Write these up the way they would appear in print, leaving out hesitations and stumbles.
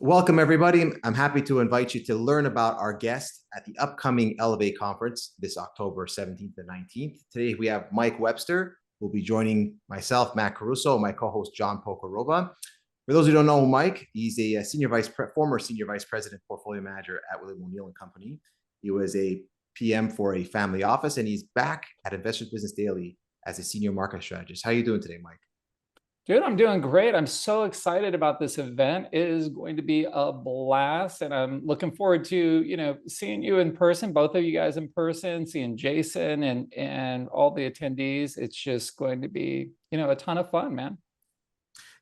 Welcome, everybody. I'm happy to invite you to learn about our guest at the upcoming Elevate Conference this October 17th and 19th. Today, we have Mike Webster, who will be joining myself, Matt Caruso, and my co-host, John Pokarova. For those who don't know Mike, he's a former senior vice president, portfolio manager at William O'Neill and Company. He was a PM for a family office, and he's back at Investors Business Daily as a senior market strategist. How are you doing today, Mike? Dude, I'm doing great. I'm so excited about this event. It is going to be a blast, and I'm looking forward to, seeing you in person, both of you guys in person, seeing Jason and all the attendees. It's just going to be, a ton of fun, man.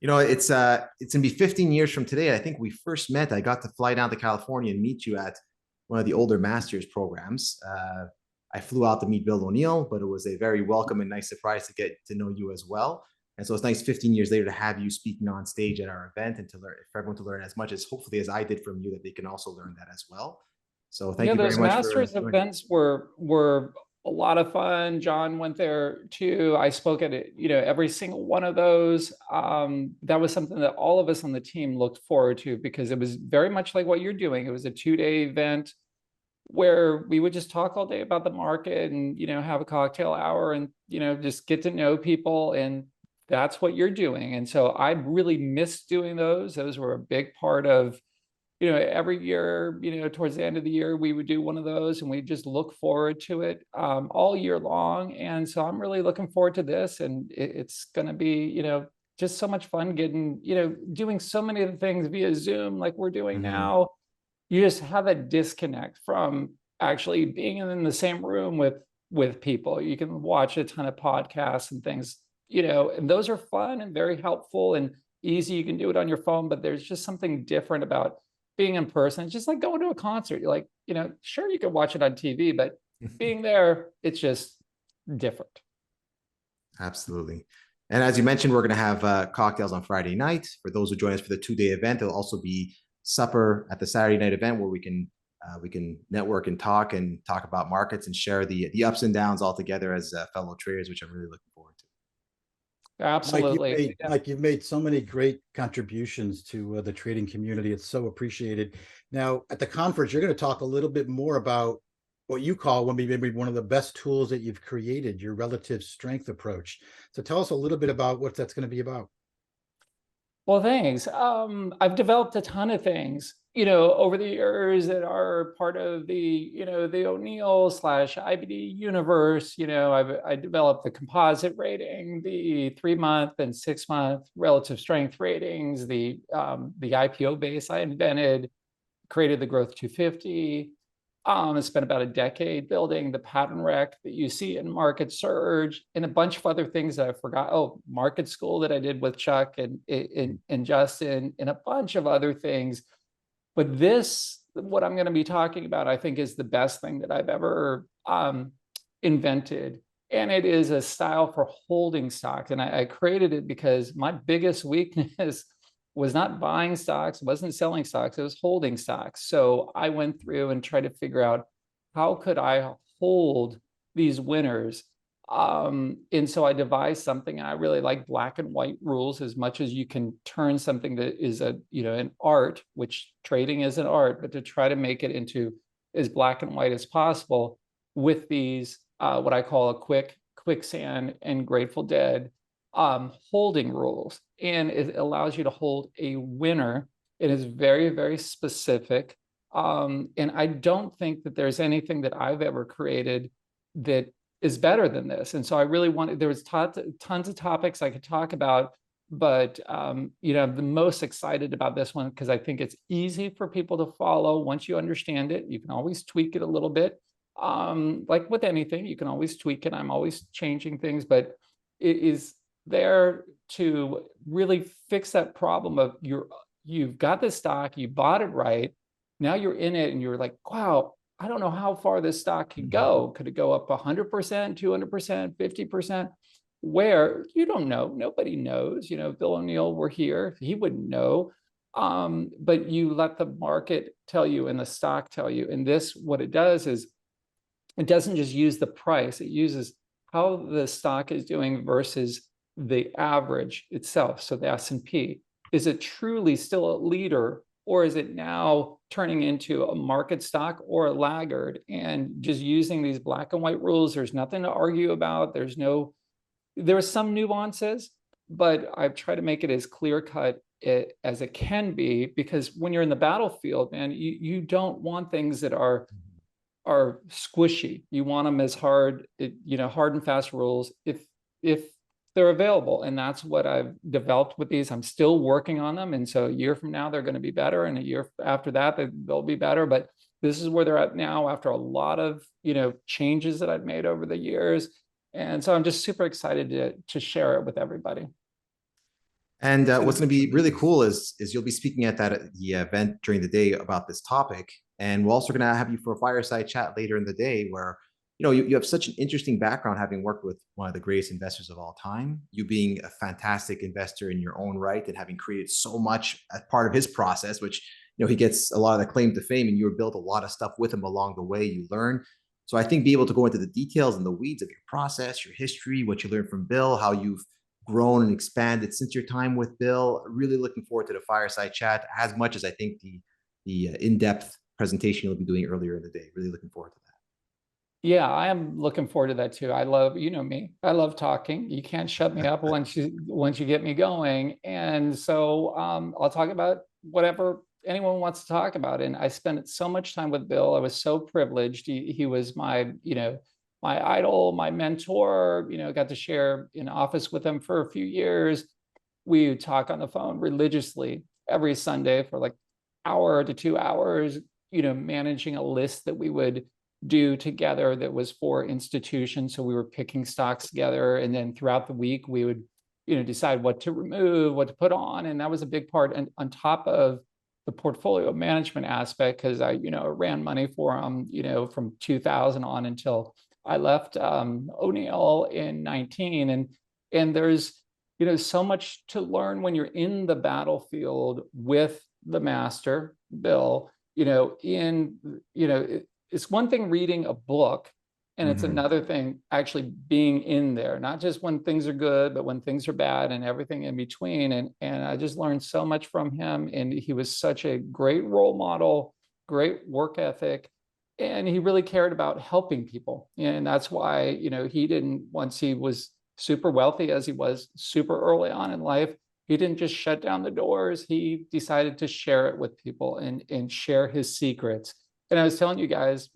It's gonna be 15 years from today. I think we first met. I got to fly down to California and meet you at one of the older master's programs. I flew out to meet Bill O'Neill, but it was a very welcome and nice surprise to get to know you as well. And so it's nice 15 years later to have you speaking on stage at our event and to learn, for everyone to learn as much as hopefully as I did from you, that they can also learn that as well. So thank you very Those much for Masters joining. events were a lot of fun. John went there too. I spoke at it, every single one of those. That was something that all of us on the team looked forward to because it was very much like what you're doing. It was a 2-day event where we would just talk all day about the market and, have a cocktail hour and, just get to know people. And that's what you're doing. And so I really missed doing those. Those were a big part of, every year, towards the end of the year, we would do one of those and we just look forward to it all year long. And so I'm really looking forward to this. And it's going to be, just so much fun getting, doing so many of the things via Zoom like we're doing now. You just have a disconnect from actually being in the same room with people. You can watch a ton of podcasts and things, and those are fun and very helpful and easy. You can do it on your phone, but there's just something different about being in person. It's just like going to a concert. You're like, sure, you can watch it on TV, but being there, it's just different. Absolutely. And as you mentioned, we're going to have cocktails on Friday night. For those who join us for the 2-day event, there'll also be supper at the Saturday night event where we can network and talk about markets and share the ups and downs all together as fellow traders, which I'm really looking forward to. Absolutely. Mike, you've made so many great contributions to the trading community. It's so appreciated. Now, at the conference, you're going to talk a little bit more about what you call maybe one of the best tools that you've created, your relative strength approach. So tell us a little bit about what that's going to be about. Well, thanks. I've developed a ton of things, over the years that are part of the, the O'Neill/IBD universe. I developed the composite rating, the 3-month and 6-month relative strength ratings, the IPO base I invented, created the Growth 250. I spent about a decade building the pattern rec that you see in Market Surge and a bunch of other things that I forgot. Oh, Market School that I did with Chuck and Justin and a bunch of other things. But this, what I'm going to be talking about, I think is the best thing that I've ever invented. And it is a style for holding stocks. And I created it because my biggest weakness was not buying stocks, wasn't selling stocks, it was holding stocks. So I went through and tried to figure out how could I hold these winners. And so I devised something. I really like black and white rules as much as you can turn something that is an art, which trading is an art, but to try to make it into as black and white as possible with these, what I call a quicksand and Grateful Dead holding rules. And it allows you to hold a winner. It is very, very specific. And I don't think that there's anything that I've ever created that is better than this. And so I really wanted, there was tons of topics I could talk about, but I'm the most excited about this one because I think it's easy for people to follow. Once you understand it, you can always tweak it a little bit. Like with anything, you can always tweak it. I'm always changing things, but it is there to really fix that problem of you've got this stock, you bought it right, now you're in it and you're like, wow, I don't know how far this stock could go. Could it go up 100%, 200%, 50%? Where? You don't know. Nobody knows. Bill O'Neill were here. He wouldn't know. But you let the market tell you and the stock tell you. And this, what it does is it doesn't just use the price. It uses how the stock is doing versus the average itself. So the S&P, is it truly still a leader or is it now turning into a market stock or a laggard? And just using these black and white rules, there's nothing to argue about. There are some nuances, but I've tried to make it as clear cut as it can be, because when you're in the battlefield, man, you don't want things that are squishy. You want them as hard and fast rules if they're available. And that's what I've developed with these. I'm still working on them. And so a year from now, they're going to be better. And a year after that, they'll be better. But this is where they're at now after a lot of, changes that I've made over the years. And so I'm just super excited to share it with everybody. And what's going to be really cool is you'll be speaking at the event during the day about this topic. And we're also going to have you for a fireside chat later in the day where, you have such an interesting background, having worked with one of the greatest investors of all time, you being a fantastic investor in your own right and having created so much as part of his process, which, he gets a lot of the claim to fame, and you built a lot of stuff with him along the way. You learn. So I think be able to go into the details and the weeds of your process, your history, what you learned from Bill, how you've grown and expanded since your time with Bill. Really looking forward to the fireside chat as much as I think the in-depth presentation you'll be doing earlier in the day. Really looking forward to that. Yeah, I am looking forward to that too. I love, me, I love talking. You can't shut me up once you get me going. And so I'll talk about whatever anyone wants to talk about. And I spent so much time with Bill. I was so privileged. He was my, my idol, my mentor, got to share in office with him for a few years. We would talk on the phone religiously every Sunday for like hour to 2 hours, managing a list that we would do together that was for institutions. So we were picking stocks together, and then throughout the week we would, decide what to remove, what to put on. And that was a big part. And on top of the portfolio management aspect, because I, ran money for them, from 2000 on until I left O'Neill in 19. And there's, so much to learn when you're in the battlefield with the master, Bill. It's one thing reading a book, and it's another thing actually being in there, not just when things are good, but when things are bad and everything in between. And I just learned so much from him. And he was such a great role model, great work ethic. And he really cared about helping people. And that's why, he didn't, once he was super wealthy, as he was super early on in life, he didn't just shut down the doors. He decided to share it with people and share his secrets. And I was telling you guys,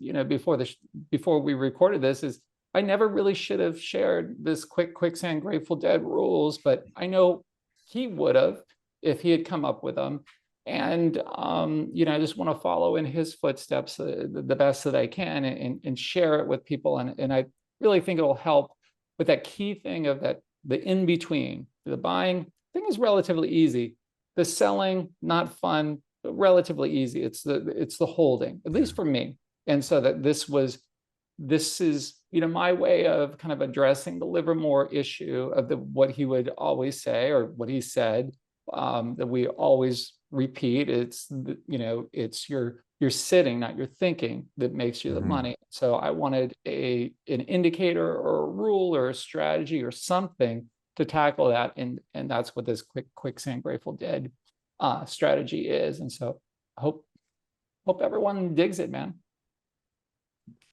before we recorded this, is I never really should have shared this quicksand Grateful Dead rules, but I know he would have if he had come up with them. And I just want to follow in his footsteps the best that I can and share it with people. And I really think it'll help with that key thing of that the in between. The buying thing is relatively easy. The selling, not fun, relatively easy. It's the holding, at least for me. And so that this is my way of kind of addressing the Livermore issue of what he would always say, or what he said, that we always repeat. It's it's your sitting, not your thinking, that makes you the money. So I wanted an indicator or a rule or a strategy or something to tackle that, and that's what this quicksand Grateful Dead strategy is. And so I hope everyone digs it, man.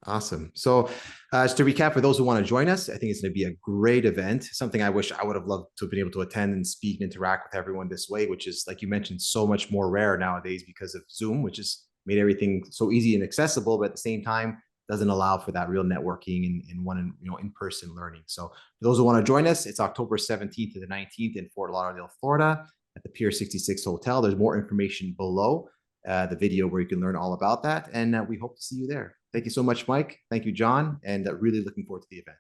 Awesome. So just to recap, for those who want to join us, I think it's going to be a great event, something I wish I would have loved to have been able to attend and speak and interact with everyone this way, which is, like you mentioned, so much more rare nowadays because of Zoom, which has made everything so easy and accessible, but at the same time doesn't allow for that real networking and in-person learning. So for those who want to join us, it's October 17th to the 19th in Fort Lauderdale, Florida, at the Pier 66 Hotel. There's more information below the video where you can learn all about that. And we hope to see you there. Thank you so much, Mike. Thank you, John. And really looking forward to the event.